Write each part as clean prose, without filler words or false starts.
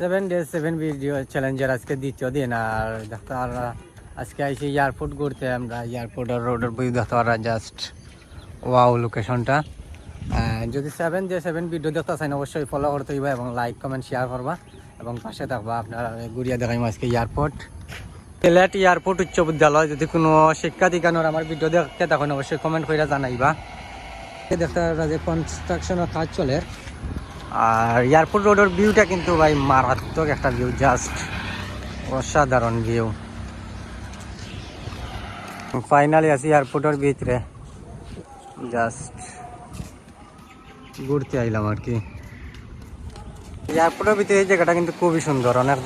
7 days 7 video চ্যালেঞ্জের আজকে দ্বিতীয় দিন। আর দেখতে পারা আজকে আইসি এয়ারপোর্ট ঘুরতে। আমরা এয়ারপোর্টের রোডের বই দেখতে পারা জাস্ট ওয়াও লোকেশনটা। যদি 7 days 7 ভিডিও দেখতে চান অবশ্যই ফলো করতে হইবা এবং লাইক কমেন্ট শেয়ার করবা এবং পাশে থাকবা। আপনারা ঘুরিয়ে দেখাইম আজকে এয়ারপোর্ট, সিলেট এয়ারপোর্ট উচ্চ বিদ্যালয়। যদি কোনো শিক্ষা দীক্ষানোর আমার ভিডিও দেখতে তখন অবশ্যই কমেন্ট করে জানাইবা। দেখতে পারা যে কনস্ট্রাকশনের কাজ চলে। আর এয়ারপোর্ট রোডের ভিউটা কিন্তু ভাই মারাত্মক একটা ভিউ, জাস্ট অসাধারণ ভিউ। ফাইনালি আছি এয়ারপোর্টের ভিতরে, জাস্ট ঘুরতে আইলাম আর কি। এয়ারপোর্টের ভিতরে এই জায়গাটা কিন্তু খুবই সুন্দর, অনেক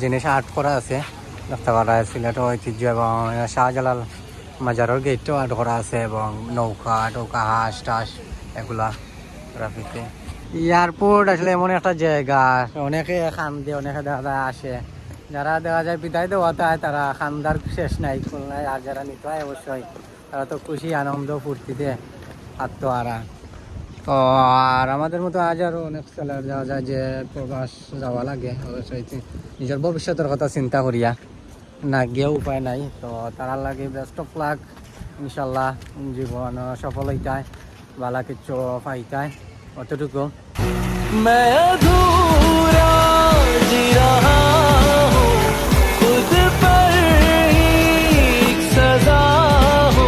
জিনিস আর্ট করা আছে দেখতে পারা। সিলেট ঐতিহ্য এবং শাহজালাল মাজারের গেটও আর্ট করা আছে এবং নৌকা হাঁস টাস এগুলা গ্রাফিতে। এয়ারপোর্ট আসলে এমন একটা জায়গা, অনেকে খান দিয়ে অনেকে দেখা যায় আসে, যারা দেখা যায় বিদায় দেওয়াতে হয় তারা খান্দার শেষ নাই খুলনায়। আর যারা নিতে হয় অবশ্যই তারা তো খুশি আনন্দ ফুর্তিতে আত্মহারা। তো আর আমাদের মতো আজ আরও অনেক ছেলের যাওয়া যায় যে প্রবাস যাওয়া লাগে, অবশ্যই নিজের ভবিষ্যতের কথা চিন্তা করিয়া না গিয়েও উপায় নাই। তো তারা লাগে বেস্ট অফ লাক, ইনশাল্লাহ জীবন সফল হইতায়, ভালো কিছু পাইতায়, অতটুকু। मैं अधूरा जी रहा हूँ, खुद पर ही एक सजा हो,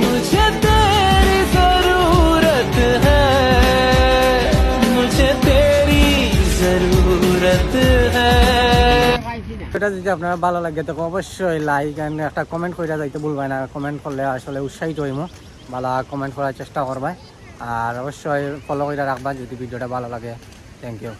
मुझे तेरी जरूरत है, मुझे तेरी जरूरत है। এটা যদি আপনারা ভালো লাগে তো অবশ্যই লাইক এন্ড একটা কমেন্ট করে যাইতে ভুলবেন না। কমেন্ট করলে আসলে উৎসাহিত হইমু, ভালো কমেন্ট করার চেষ্টা করবে। আর অবশ্যই ফলো করে রাখবা যদি ভিডিওটা ভালো লাগে। Thank you.